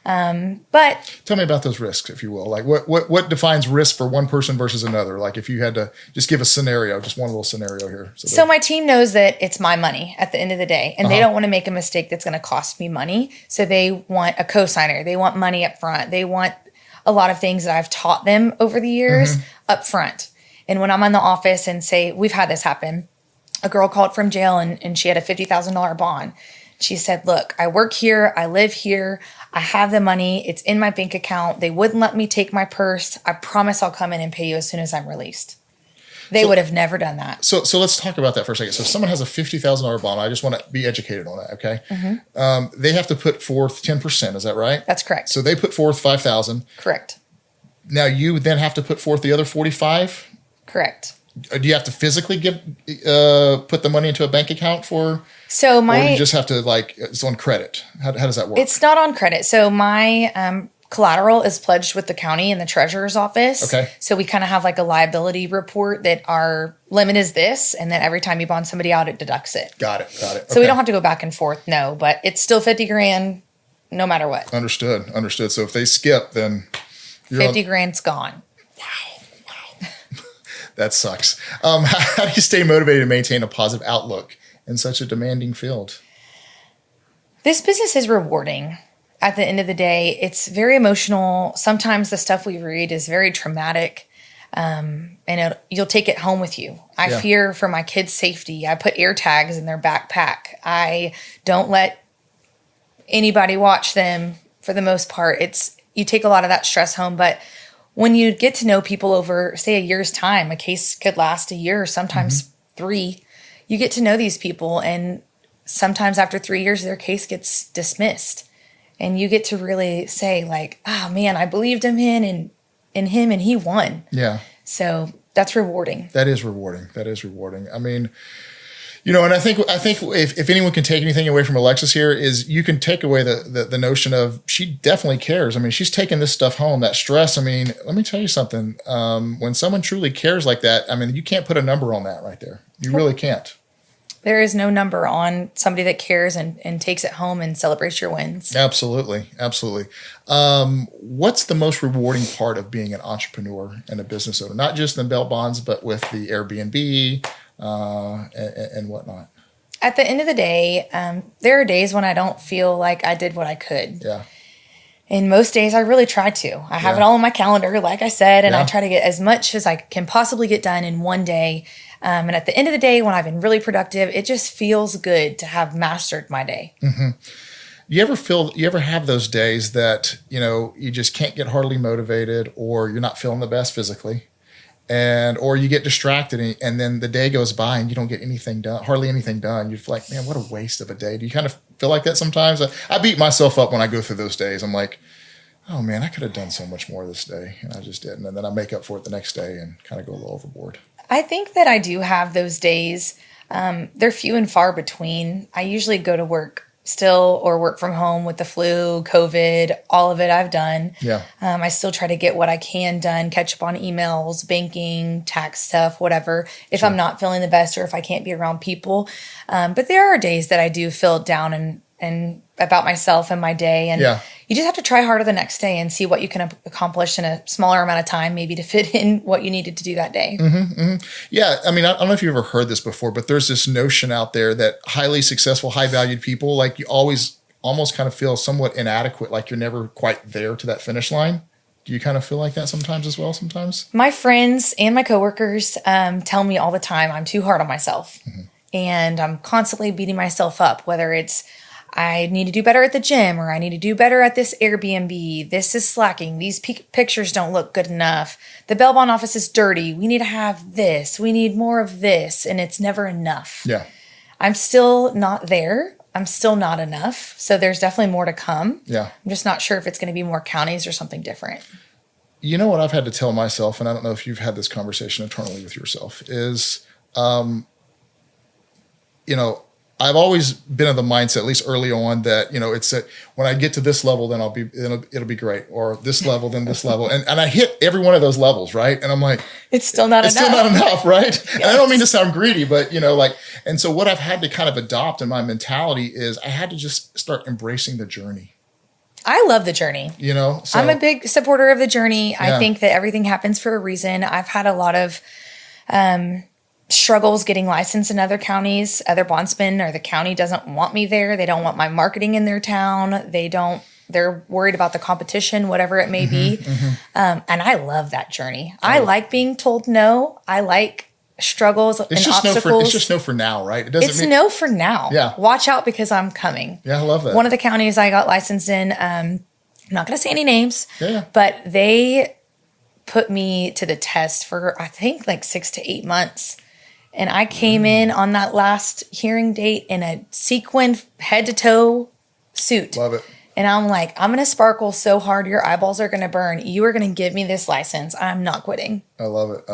But tell me about those risks, if you will. Like what defines risk for one person versus another? Like if you had to just give a scenario, just one little scenario here. So my team knows that it's my money at the end of the day, and they don't want to make a mistake that's going to cost me money. So they want a cosigner. They want money up front. They want a lot of things that I've taught them over the years up front. And when I'm in the office and say, we've had this happen, a girl called from jail and she had a $50,000 bond. She said, look, I work here. I live here. I have the money. It's in my bank account. They wouldn't let me take my purse. I promise I'll come in and pay you as soon as I'm released. They would have never done that. So let's talk about that for a second. So if someone has a $50,000 bond, I just want to be educated on that, okay? They have to put forth 10%, is that right? That's correct. So they put forth $5,000. Correct. Now you then have to put forth the other 45? Correct. Do you have to physically put the money into a bank account for? So or you just have to it's on credit. How does that work? It's not on credit. So my collateral is pledged with the county and the treasurer's office. Okay. So we kind of have like a liability report that our limit is this, and then every time you bond somebody out, it deducts it. Got it. So we don't have to go back and forth. No, but it's still $50,000 no matter what. Understood. So if they skip, then $50,000's gone. That sucks. How do you stay motivated and maintain a positive outlook in such a demanding field? This business is rewarding. At the end of the day, it's very emotional. Sometimes the stuff we read is very traumatic, and you'll take it home with you. I fear for my kids' safety. I put air tags in their backpack. I don't let anybody watch them for the most part. You take a lot of that stress home, but when you get to know people over, say, a year's time, a case could last a year, sometimes 3. You get to know these people, and sometimes after 3 years, their case gets dismissed. And you get to really say, like, oh, man, I believed in him and he won. Yeah. So that's rewarding. That is rewarding. I mean, and I think if anyone can take anything away from Alexis here is you can take away the notion of she definitely cares. I mean, she's taking this stuff home, that stress. I mean, let me tell you something. When someone truly cares like that, I mean, you can't put a number on that right there. You really can't. There is no number on somebody that cares and takes it home and celebrates your wins. Absolutely. What's the most rewarding part of being an entrepreneur and a business owner? Not just in bail bonds, but with the Airbnb, and whatnot. At the end of the day, there are days when I don't feel like I did what I could. Yeah. And most days I really try to. I have it all on my calendar, like I said, and I try to get as much as I can possibly get done in one day. And at the end of the day, when I've been really productive, it just feels good to have mastered my day. Mm-hmm. You ever have those days that, you just can't get hardly motivated, or you're not feeling the best physically? Or you get distracted and then the day goes by and you don't get anything done, hardly anything done. You're like, man, what a waste of a day. Do you kind of feel like that sometimes? I beat myself up when I go through those days. I'm like, oh man, I could have done so much more this day and I just didn't. And then I make up for it the next day and kind of go a little overboard. I think that I do have those days. They're few and far between. I usually go to work still or work from home with the flu, COVID, all of it I've done. Yeah. I still try to get what I can done, catch up on emails, banking, tax stuff, whatever, if I'm not feeling the best or if I can't be around people. But there are days that I do feel down and about myself and my day. And you just have to try harder the next day and see what you can accomplish in a smaller amount of time, maybe to fit in what you needed to do that day. Yeah. I mean, I don't know if you've ever heard this before, but there's this notion out there that highly successful, high valued people, like you always almost kind of feel somewhat inadequate, like you're never quite there to that finish line. Do you kind of feel like that sometimes as well? Sometimes my friends and my coworkers tell me all the time I'm too hard on myself, and I'm constantly beating myself up, whether it's I need to do better at the gym, or I need to do better at this Airbnb. This is slacking. These pictures don't look good enough. The bail bond office is dirty. We need to have this. We need more of this. And it's never enough. Yeah. I'm still not there. I'm still not enough. So there's definitely more to come. Yeah. I'm just not sure if it's going to be more counties or something different. You know what I've had to tell myself, and I don't know if you've had this conversation internally with yourself, is, I've always been of the mindset, at least early on, that, it's that when I get to this level, then it'll be great, or this level, then this level. And I hit every one of those levels, right? And I'm like, it's still not enough, right? Yes. And I don't mean to sound greedy, but and so what I've had to kind of adopt in my mentality is I had to just start embracing the journey. I love the journey. So I'm a big supporter of the journey. I think that everything happens for a reason. I've had a lot of, struggles getting licensed in other counties. Other bondsmen or the county doesn't want me there. They don't want my marketing in their town. They're worried about the competition, whatever it may be. And I love that journey. I like being told no. I like struggles and obstacles. It's just no for now, right? It's no for now. Yeah. Watch out because I'm coming. Yeah, I love that. One of the counties I got licensed in, I'm not going to say any names, but they put me to the test for, I think, like 6 to 8 months. And I came in on that last hearing date in a sequined head to toe suit. Love it. And I'm like, I'm going to sparkle so hard, your eyeballs are going to burn. You are going to give me this license. I'm not quitting. I love it.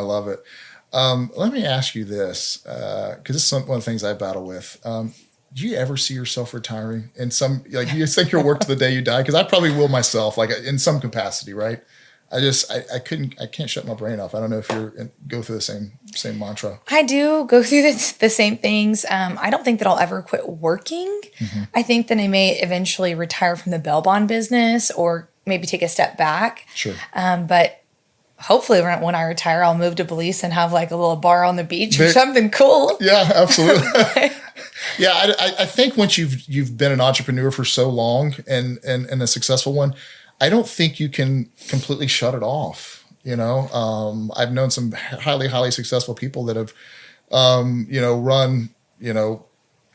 Let me ask you this, because this is one of the things I battle with. Do you ever see yourself retiring in some, like, you think you'll work to the day you die? Because I probably will myself, like in some capacity, right? I can't shut my brain off. I don't know if go through the same mantra. I do go through the same things. I don't think that I'll ever quit working. I think that I may eventually retire from the bail bond business or maybe take a step back. Sure. But hopefully when I retire, I'll move to Belize and have like a little bar on the beach or something cool. Yeah, absolutely. Yeah, I think once you've been an entrepreneur for so long and a successful one, I don't think you can completely shut it off. I've known some highly, highly successful people that have, run,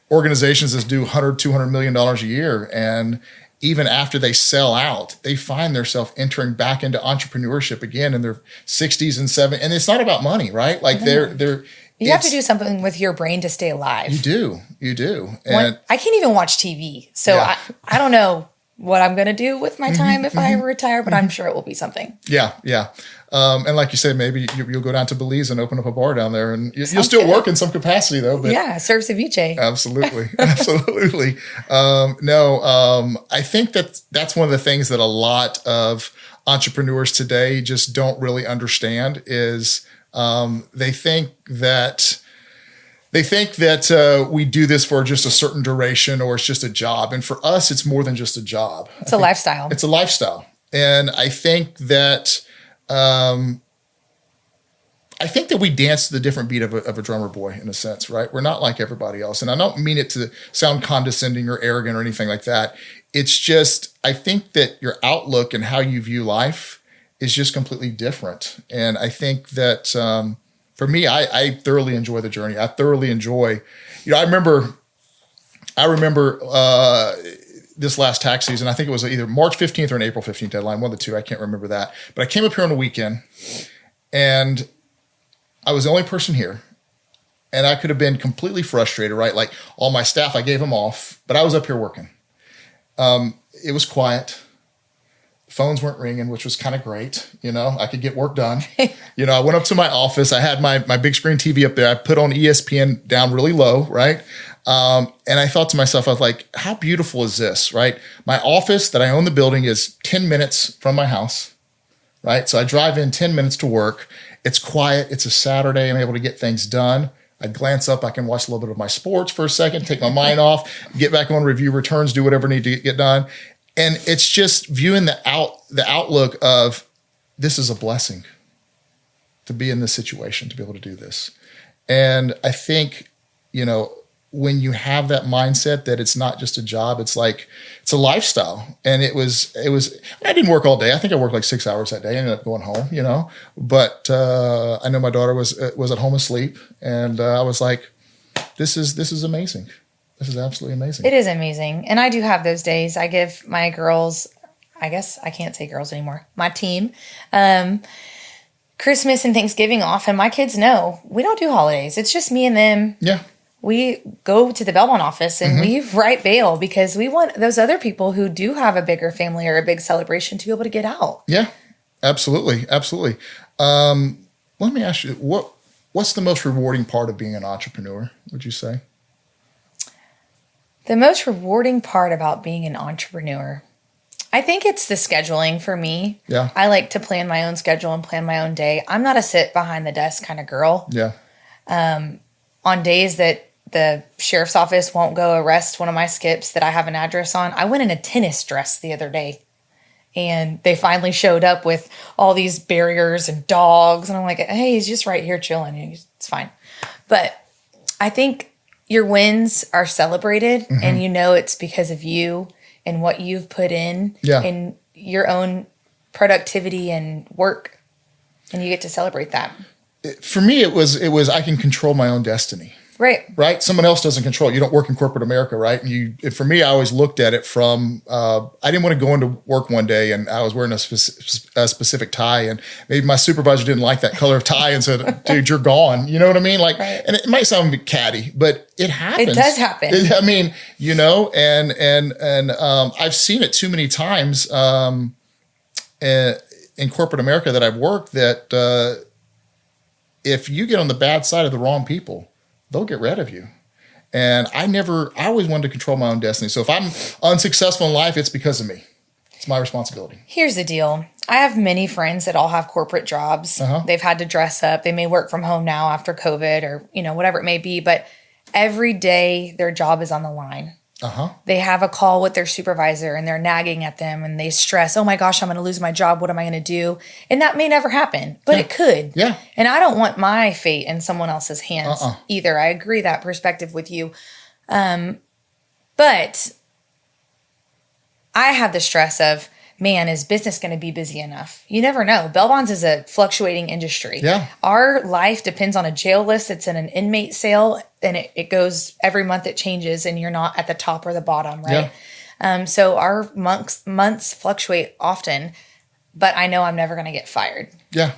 organizations that do $100, $200 million a year. And even after they sell out, they find themselves entering back into entrepreneurship again in their 60s and 70s. And it's not about money, right? Like you have to do something with your brain to stay alive. You do. And I can't even watch TV. So I don't know what I'm going to do with my time if I ever retire, but I'm sure it will be something. Yeah. And like you said, maybe you'll go down to Belize and open up a bar down there, and you'll still work in some capacity though. But serve ceviche. Absolutely. I think that's one of the things that a lot of entrepreneurs today just don't really understand is they think that we do this for just a certain duration or it's just a job. And for us, it's more than just a job. It's a lifestyle. It's a lifestyle. And I think that we dance to the different beat of a drummer boy in a sense, right? We're not like everybody else. And I don't mean it to sound condescending or arrogant or anything like that. It's just, I think that your outlook and how you view life is just completely different. And I think that, for me, I thoroughly enjoy the journey. I thoroughly enjoy, I remember this last tax season, I think it was either March 15th or an April 15th deadline, one of the two, I can't remember that. But I came up here on a weekend and I was the only person here. And I could have been completely frustrated, right? Like all my staff, I gave them off, but I was up here working. It was quiet. Phones weren't ringing, which was kind of great. I could get work done. I went up to my office. I had my big screen TV up there. I put on ESPN down really low, right? And I thought to myself, I was like, how beautiful is this, right? My office that I own the building is 10 minutes from my house, right? So I drive in 10 minutes to work. It's quiet. It's a Saturday. I'm able to get things done. I glance up. I can watch a little bit of my sports for a second, take my mind off, get back on, review returns, do whatever I need to get done. And it's just viewing the outlook of this is a blessing to be in this situation, to be able to do this. And I think, when you have that mindset that it's not just a job, it's a lifestyle. And it was, I didn't work all day. I think I worked like 6 hours that day. I ended up going home, but I know my daughter was at home asleep, and I was like, this is amazing. This is absolutely amazing. It is amazing. And I do have those days. I give my girls, I guess I can't say girls anymore, my team, Christmas and Thanksgiving off. And my kids know we don't do holidays. It's just me and them. Yeah. We go to the Belmont office and we write bail because we want those other people who do have a bigger family or a big celebration to be able to get out. Yeah, absolutely. Absolutely. Let me ask you, what's the most rewarding part of being an entrepreneur, would you say? The most rewarding part about being an entrepreneur, I think it's the scheduling for me. Yeah. I like to plan my own schedule and plan my own day. I'm not a sit behind the desk kind of girl. Yeah. On days that the sheriff's office won't go arrest one of my skips that I have an address on, I went in a tennis dress the other day, and they finally showed up with all these barriers and dogs. And I'm like, hey, he's just right here chilling. It's fine. But I think your wins are celebrated, and it's because of you and what you've put in and your own productivity and work, and you get to celebrate that. For me, it was I can control my own destiny. Right. Someone else doesn't control it. You don't work in corporate America, right? And for me, I always looked at it from, I didn't want to go into work one day and I was wearing a specific tie, and maybe my supervisor didn't like that color of tie and said, dude, you're gone. You know what I mean? And it might sound a bit catty, but it happens. It does happen. And I've seen it too many times in corporate America that I've worked that if you get on the bad side of the wrong people, they'll get rid of you. And I always wanted to control my own destiny. So if I'm unsuccessful in life, it's because of me. It's my responsibility. Here's the deal. I have many friends that all have corporate jobs. They've had to dress up. They may work from home now after COVID or, whatever it may be. But every day their job is on the line. They have a call with their supervisor and they're nagging at them and they stress, oh my gosh, I'm going to lose my job. What am I going to do? And that may never happen, but it could. Yeah. And I don't want my fate in someone else's hands either. I agree that perspective with you. But I have the stress of, man, is business going to be busy enough? You never know. Bail bonds is a fluctuating industry. Yeah. Our life depends on a jail list that's in an inmate sale, and it goes every month. It changes, and you're not at the top or the bottom, right? Yeah. So our months fluctuate often, but I know I'm never going to get fired. Yeah.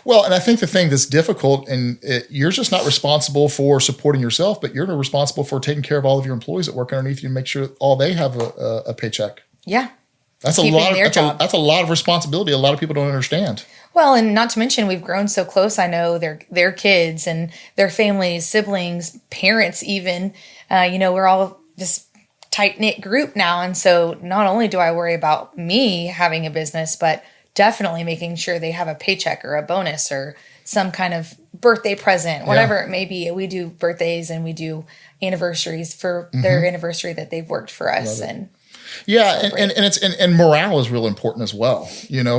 Well, and I think the thing that's difficult, and you're just not responsible for supporting yourself, but you're responsible for taking care of all of your employees that work underneath you and make sure all they have a paycheck. Yeah. That's a lot of responsibility. A lot of people don't understand. Well, and not to mention we've grown so close. I know their kids and their families, siblings, parents, even. We're all this tight knit group now, and so not only do I worry about me having a business, but definitely making sure they have a paycheck or a bonus or some kind of birthday present, whatever it may be. We do birthdays and we do anniversaries for their anniversary that they've worked for us. And yeah, and morale is real important as well,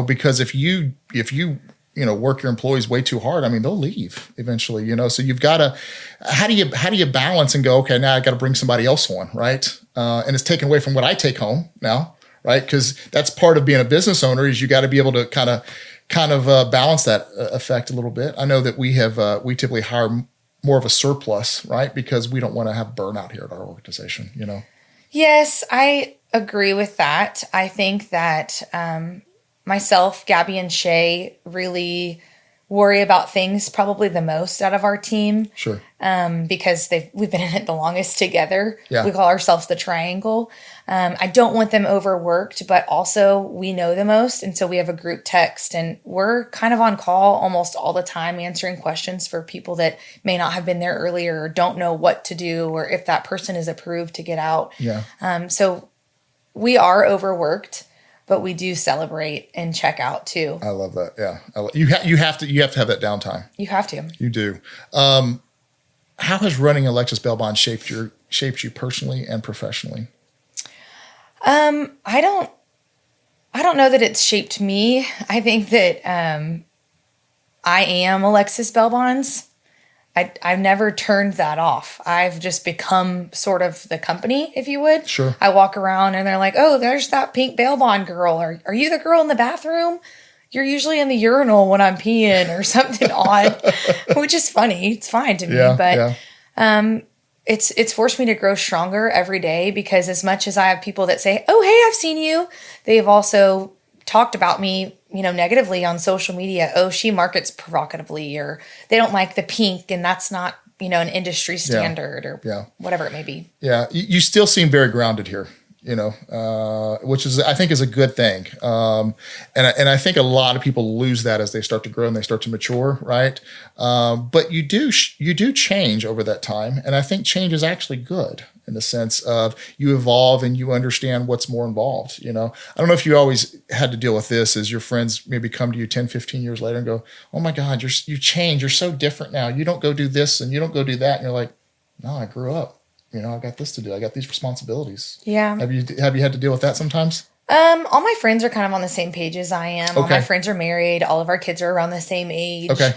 because if you work your employees way too hard, I mean, they'll leave eventually, so you've got to, how do you balance and go, okay, now I got to bring somebody else on, right? And it's taken away from what I take home now, right? Because that's part of being a business owner is you got to be able to kind of balance that effect a little bit. I know that we typically hire more of a surplus, right? Because we don't want to have burnout here at our organization, Yes, I agree with that. I think that myself, Gabby, and Shay really worry about things probably the most out of our team. Sure. Because we've been in it the longest together. Yeah. We call ourselves the triangle. I don't want them overworked, but also we know the most. And so we have a group text and we're kind of on call almost all the time answering questions for people that may not have been there earlier or don't know what to do or if that person is approved to get out. Yeah. So we are overworked, but we do celebrate and check out too. I love that. Yeah. You have to have that downtime. You have to. You do. How has running Alexis Belbon shaped you personally and professionally? I don't know that it's shaped me. I think that I am Alexis Belbon's. I've never turned that off. I've just become sort of the company, if you would. Sure. I walk around and they're like, oh, there's that pink bail bond girl. Are you the girl in the bathroom? You're usually in the urinal when I'm peeing or something odd, which is funny. It's fine to me. It's forced me to grow stronger every day because as much as I have people that say, oh, hey, I've seen you, they've also talked about me, negatively on social media. Oh, she markets provocatively, or they don't like the pink and that's not, an industry standard or whatever it may be. Yeah. You still seem very grounded here, which is, I think is a good thing. And I think a lot of people lose that as they start to grow and they start to mature. Right. But you do change over that time. And I think change is actually good in the sense of you evolve and you understand what's more involved. I don't know if you always had to deal with this as your friends maybe come to you 10, 15 years later and go, oh my God, you changed. You're so different now. You don't go do this and you don't go do that. And you're like, no, I grew up. I got this to do. I got these responsibilities. Yeah. Have you had to deal with that sometimes? All my friends are kind of on the same page as I am. Okay. All my friends are married. All of our kids are around the same age. Okay.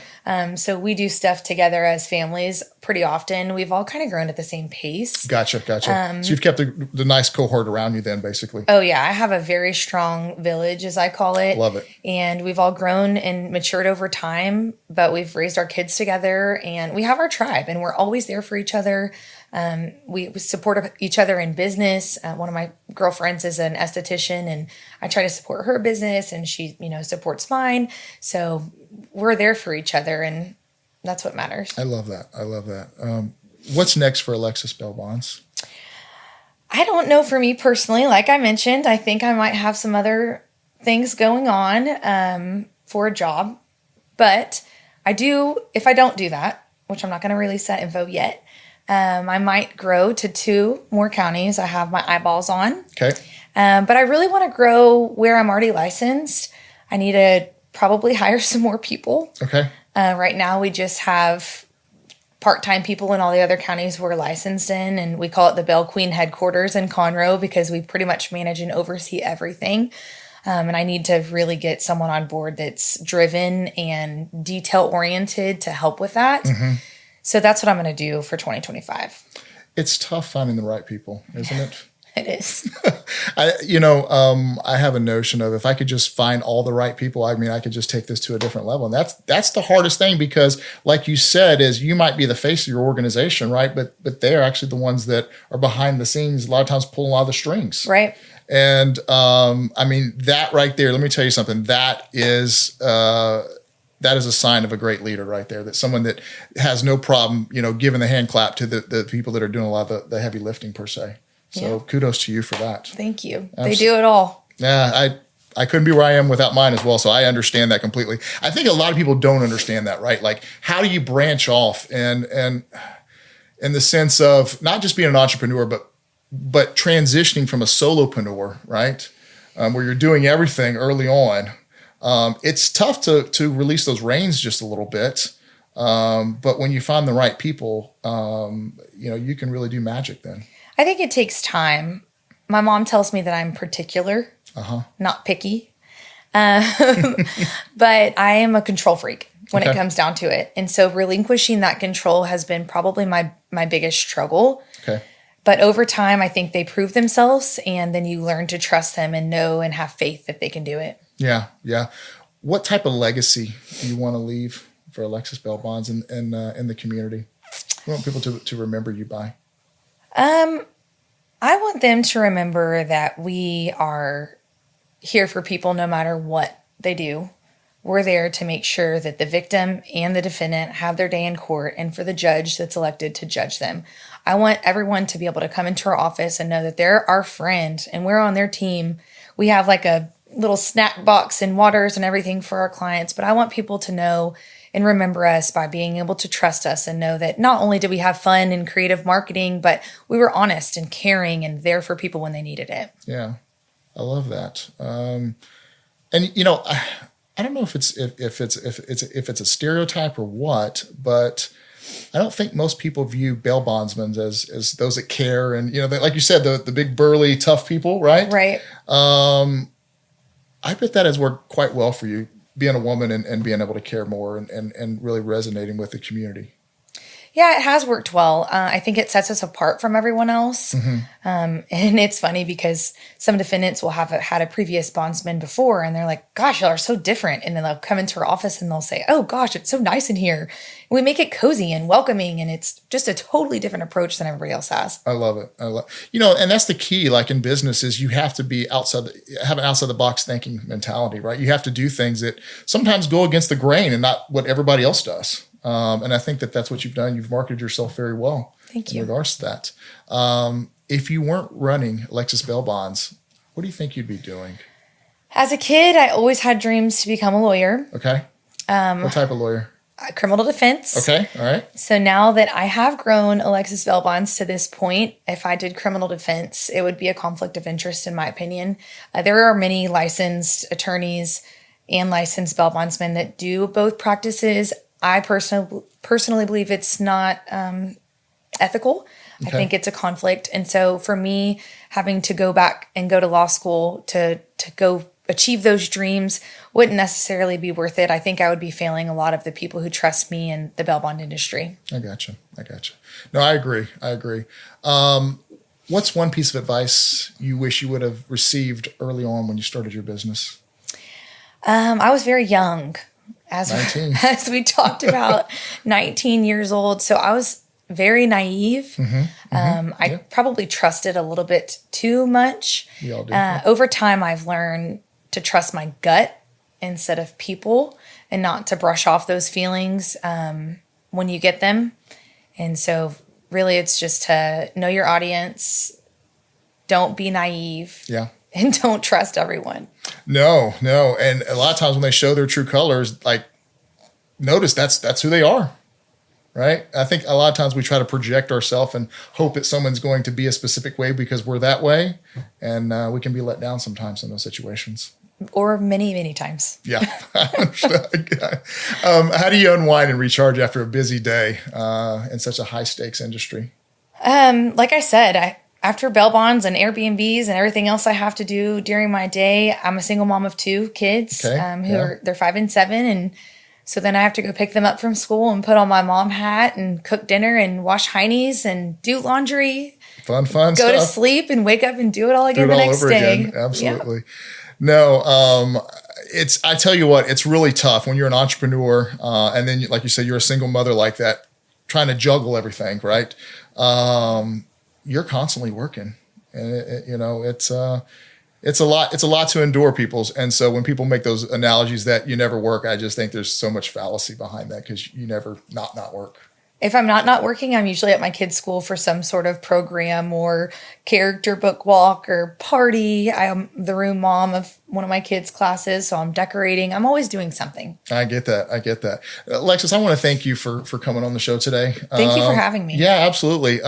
So we do stuff together as families pretty often. We've all kind of grown at the same pace. Gotcha. So you've kept the nice cohort around you then, basically. Oh, yeah. I have a very strong village, as I call it. Love it. And we've all grown and matured over time, but we've raised our kids together and we have our tribe and we're always there for each other. We support each other in business. One of my girlfriends is an esthetician and I try to support her business and she, supports mine. So we're there for each other and that's what matters. I love that. What's next for Alexis Belbon? I don't know for me personally. Like I mentioned, I think I might have some other things going on, for a job, but if I don't do that, which I'm not going to release that info yet, I might grow to 2 more counties I have my eyeballs on. Okay. But I really want to grow where I'm already licensed. I need to probably hire some more people. Okay. Right now we just have part-time people in all the other counties we're licensed in, and we call it the Bell Queen headquarters in Conroe because we pretty much manage and oversee everything. And I need to really get someone on board that's driven and detail-oriented to help with that. Mm-hmm. So that's what I'm going to do for 2025. It's tough finding the right people, isn't it? It is. I have a notion of if I could just find all the right people, I could just take this to a different level. And that's the hardest thing because like you said, is you might be the face of your organization, right? But they're actually the ones that are behind the scenes, a lot of times pulling a lot of the strings. Right. And that right there, let me tell you something, that is a sign of a great leader right there. That's someone that has no problem, giving the hand clap to the people that are doing a lot of the heavy lifting per se. So kudos to you for that. Thank you. They do it all. Yeah, I couldn't be where I am without mine as well. So I understand that completely. I think a lot of people don't understand that, right? Like, how do you branch off and in the sense of not just being an entrepreneur, but transitioning from a solopreneur, right? Where you're doing everything early on. It's tough to release those reins just a little bit. But when you find the right people, you can really do magic then. I think it takes time. My mom tells me that I'm particular, not picky. But I am a control freak when it comes down to it. And so relinquishing that control has been probably my biggest struggle. Okay. But over time, I think they prove themselves and then you learn to trust them and know and have faith that they can do it. Yeah. Yeah. What type of legacy do you want to leave for Alexis Belbon in the community? What do you want people to remember you by? I want them to remember that we are here for people no matter what they do. we're there to make sure that the victim and the defendant have their day in court, and for the judge that's elected to judge them. I want everyone to be able to come into our office and know that they're our friend and we're on their team. We have like a little snack box and waters and everything for our clients, but I want people to know and remember us by being able to trust us and know that not only did we have fun and creative marketing, but we were honest and caring and there for people when they needed it. Yeah, I love that. And you know, I don't know if it's a stereotype or what, but I don't think most people view bail bondsmen as those that care and, you know, like you said, the big burly tough people, right? Right. I bet that has worked quite well for you, being a woman and being able to care more and really resonating with the community. Yeah, it has worked well. I think it sets us apart from everyone else. Mm-hmm. And it's funny because some defendants will have had a previous bondsman before and they're like, gosh, y'all are so different. And then they'll come into our office and they'll say, oh gosh, it's so nice in here. And we make it cozy and welcoming. And it's just a totally different approach than everybody else has. I love it. You know, and that's the key, like in business, is you have to be have an outside the box thinking mentality, right? You have to do things that sometimes go against the grain and not what everybody else does. And I think that's what you've done. You've marketed yourself very well. Thank you. In regards to that. If you weren't running Alexis Bail Bonds, what do you think you'd be doing? As a kid, I always had dreams to become a lawyer. Okay. What type of lawyer? Criminal defense. Okay. All right. So now that I have grown Alexis Bail Bonds to this point, if I did criminal defense, it would be a conflict of interest, in my opinion. There are many licensed attorneys and licensed bail bondsmen that do both practices. I personally believe it's not ethical. Okay. I think it's a conflict. And so for me, having to go back and go to law school to go achieve those dreams wouldn't necessarily be worth it. I think I would be failing a lot of the people who trust me in the bail bond industry. I gotcha. No, I agree. What's one piece of advice you wish you would have received early on when you started your business? I was very young. As we talked about, 19 years old. So I was very naive. I probably trusted a little bit too much. We all do. Over time, I've learned to trust my gut instead of people and not to brush off those feelings when you get them. And so really it's just to know your audience. Don't be naive. Yeah. And don't trust everyone. No. And a lot of times when they show their true colors, like, notice that's who they are, right? I think a lot of times we try to project ourselves and hope that someone's going to be a specific way because we're that way. And we can be let down sometimes in those situations. Or many, many times. Yeah. How do you unwind and recharge after a busy day in such a high stakes industry? Like I said, after bail bonds and Airbnbs and everything else I have to do during my day, I'm a single mom of 2 kids they're 5 and 7. And so then I have to go pick them up from school and put on my mom hat and cook dinner and wash heinies and do laundry. Fun stuff. Go to sleep and wake up and do it all again the next day. Again. Absolutely. Yeah. No, I tell you what, it's really tough when you're an entrepreneur and then, like you said, you're a single mother like that, trying to juggle everything, right? You're constantly working, and it's a lot to endure, people's. And so when people make those analogies that you never work, I just think there's so much fallacy behind that because you never not work. If I'm not working, I'm usually at my kids' school for some sort of program or character book walk or party. I am the room mom of one of my kids' classes, so I'm decorating. I'm always doing something. I get that. Alexis, I want to thank you for coming on the show today. Thank you for having me. Yeah, absolutely.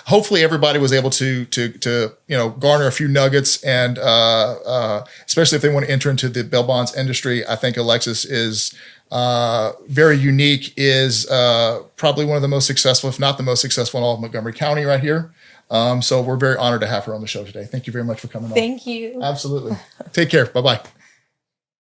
Hopefully everybody was able to garner a few nuggets, and especially if they want to enter into the bail bonds industry. I think Alexis is very unique, is probably one of the most successful, if not the most successful in all of Montgomery County right here. So we're very honored to have her on the show today. Thank you very much for coming on. Thank you. Absolutely. Take care. Bye-bye.